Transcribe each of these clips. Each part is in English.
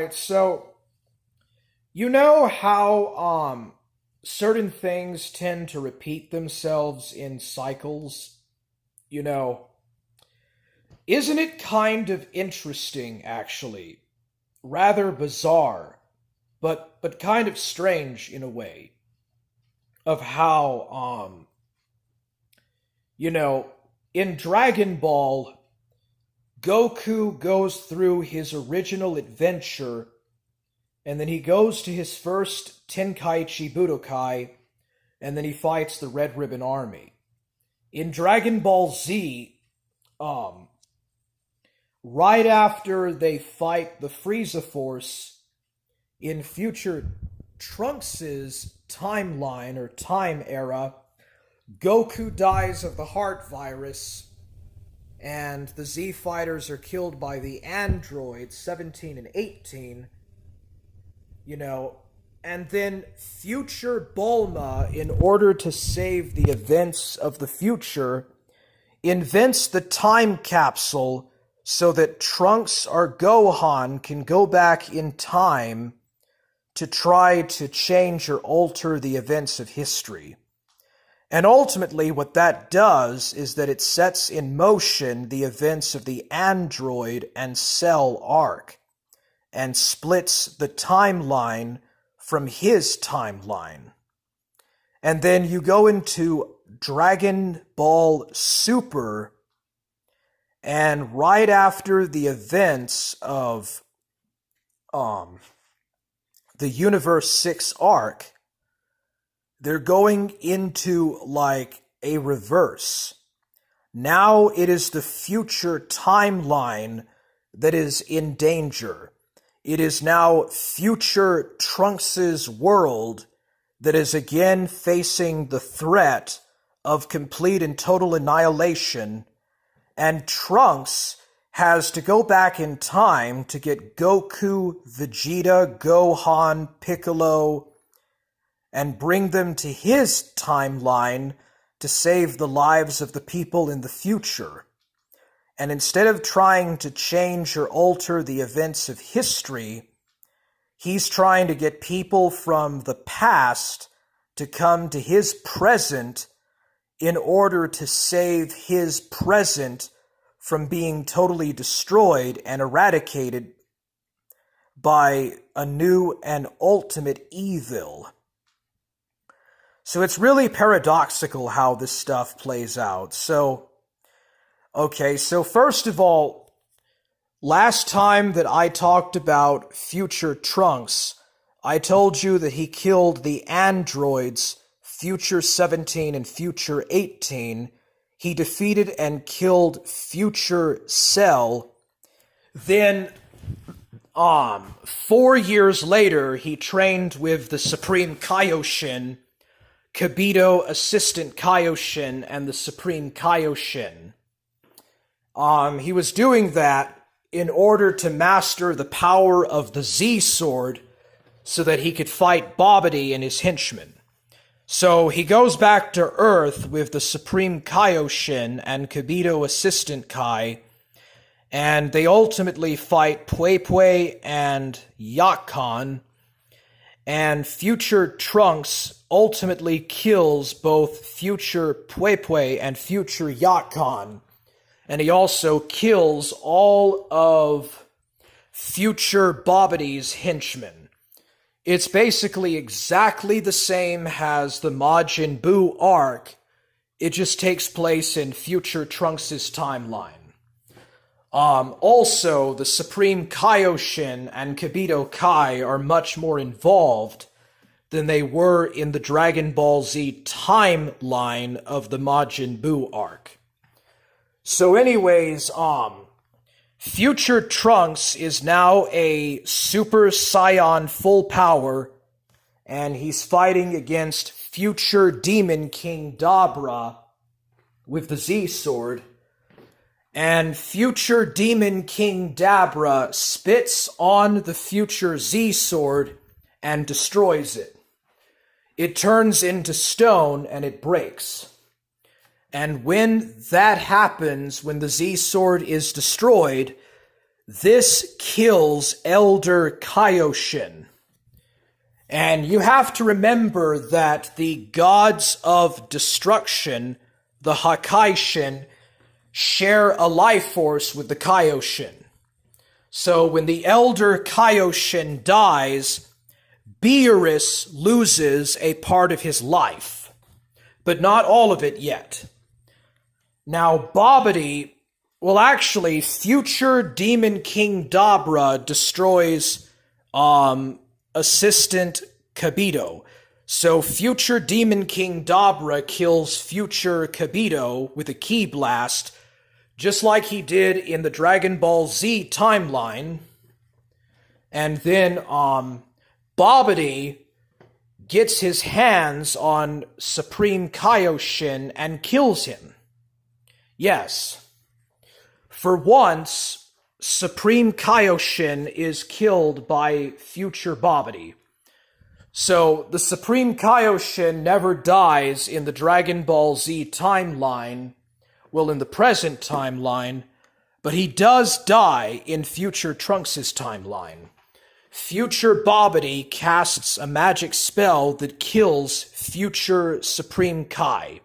right, so you know how certain things tend to repeat themselves in cycles? You know, isn't it kind of interesting actually? Rather bizarre, but kind of strange in a way of how you know, in Dragon Ball Goku goes through his original adventure, and then he goes to his first Tenkaichi Budokai, and then he fights the Red Ribbon Army. In Dragon Ball Z, um, right after they fight the Frieza Force, in future Trunks's timeline or time era, Goku dies of the heart virus, and the Z fighters are killed by the androids 17 and 18, you know, and then future Bulma, in order to save the events of the future, invents the time capsule so that Trunks or Gohan can go back in time to try to change or alter the events of history. And ultimately, what that does is that it sets in motion the events of the Android and Cell arc, and splits the timeline from his timeline. And then you go into Dragon Ball Super, and right after the events of the Universe 6 arc, they're going into like a reverse. Now it is the future timeline that is in danger. It is now future Trunks' world that is again facing the threat of complete and total annihilation, and Trunks has to go back in time to get Goku, Vegeta, Gohan, Piccolo, and bring them to his timeline to save the lives of the people in the future. And instead of trying to change or alter the events of history, he's trying to get people from the past to come to his present in order to save his present from being totally destroyed and eradicated by a new and ultimate evil. So it's really paradoxical how this stuff plays out. So first of all, last time that I talked about future Trunks, I told you that he killed the androids, future 17 and future 18. He defeated and killed future Cell. Then, 4 years later, he trained with the Supreme Kaioshin, Kibito Assistant Kaioshin, and the Supreme Kaioshin. He was doing that in order to master the power of the Z-Sword so that he could fight Babidi and his henchmen. So he goes back to Earth with the Supreme Kaioshin and Kibito Assistant Kai, and they ultimately fight Pui and Yakon, and future Trunks ultimately kills both future Pui and future Yakon, and he also kills all of future Babidi's henchmen. It's basically exactly the same as the Majin Buu arc. It just takes place in future Trunks' timeline. Also, the Supreme Kaioshin and Kibito Kai are much more involved than they were in the Dragon Ball Z timeline of the Majin Buu arc. So anyways, future Trunks is now a Super Saiyan full power, and he's fighting against future Demon King Dabra with the Z-Sword. And future Demon King Dabra spits on the future Z-Sword and destroys it. It turns into stone and it breaks. And when that happens, when the Z-Sword is destroyed, This kills Elder Kaioshin. And you have to remember that the gods of destruction, the Hakaishin, share a life force with the Kaioshin. So when the Elder Kaioshin dies, Beerus loses a part of his life, but not all of it yet. Now, Babidi, well, actually, future Demon King Dabra destroys Assistant Kabuto. So future Demon King Dabra kills future Kabuto with a ki blast, just like he did in the Dragon Ball Z timeline. And then Babidi gets his hands on Supreme Kaioshin and kills him. Yes. For once, Supreme Kaioshin is killed by future Babidi. So, the Supreme Kaioshin never dies in the Dragon Ball Z timeline, well, in the present timeline, but he does die in future Trunks' timeline. Future Babidi casts a magic spell that kills future Supreme Kai.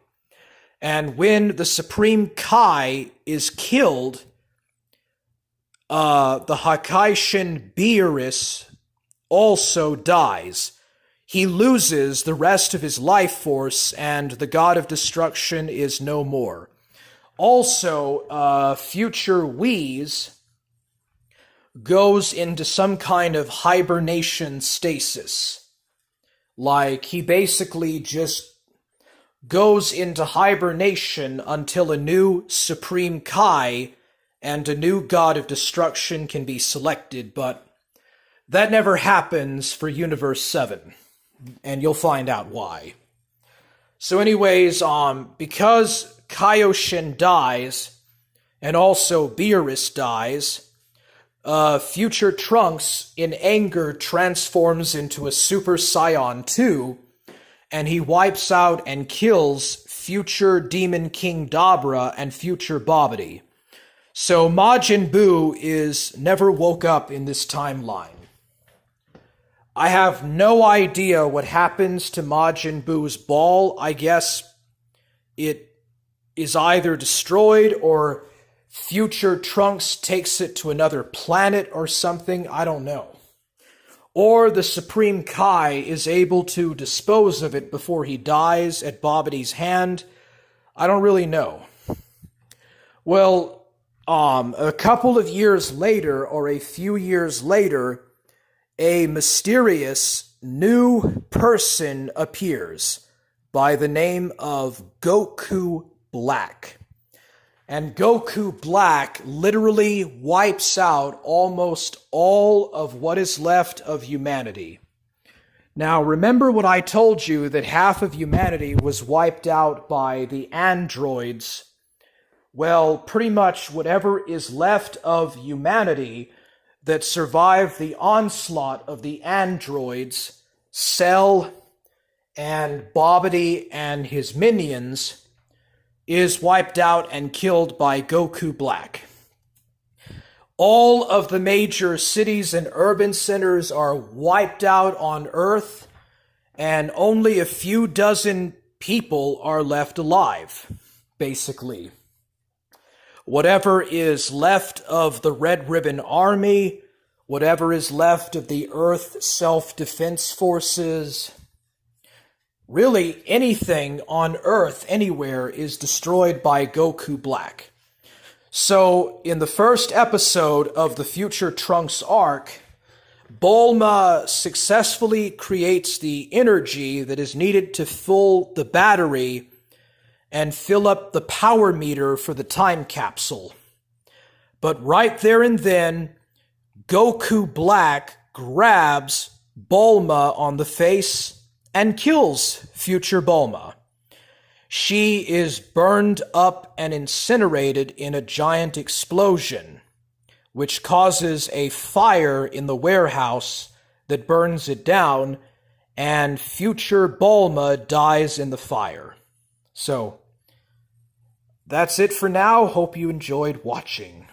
And when the Supreme Kai is killed, the Hakaishin Beerus also dies. He loses the rest of his life force, and the God of Destruction is no more. Also, future Whis goes into some kind of hibernation stasis. Like, he basically just goes into hibernation until a new Supreme Kai and a new God of Destruction can be selected, but that never happens for Universe 7, and you'll find out why. So anyways, because Kaioshin dies, and also Beerus dies, future Trunks, in anger, transforms into a Super Saiyan 2, and he wipes out and kills future Demon King Dabra and future Babidi. So Majin Buu is never woke up in this timeline. I have no idea what happens to Majin Buu's ball. I guess it is either destroyed or future Trunks takes it to another planet or something. I don't know. Or the Supreme Kai is able to dispose of it before he dies at Babidi's hand. I don't really know. Well, a couple of years later, or a few years later, a mysterious new person appears by the name of Goku Black. And Goku Black literally wipes out almost all of what is left of humanity. Now, remember what I told you, that half of humanity was wiped out by the androids? Well, pretty much whatever is left of humanity that survived the onslaught of the androids, Cell and Babidi and his minions, is wiped out and killed by Goku Black. All of the major cities and urban centers are wiped out on Earth, and only a few dozen people are left alive, basically. Whatever is left of the Red Ribbon Army, whatever is left of the Earth Self-Defense Forces, really anything on Earth anywhere is destroyed by Goku Black. So, in the first episode of the Future Trunks arc, Bulma successfully creates the energy that is needed to fill the battery and fill up the power meter for the time capsule. But right there and then, Goku Black grabs Bulma on the face and kills future Bulma. She is burned up and incinerated in a giant explosion, which causes a fire in the warehouse that burns it down, and future Bulma dies in the fire. So, that's it for now. Hope you enjoyed watching.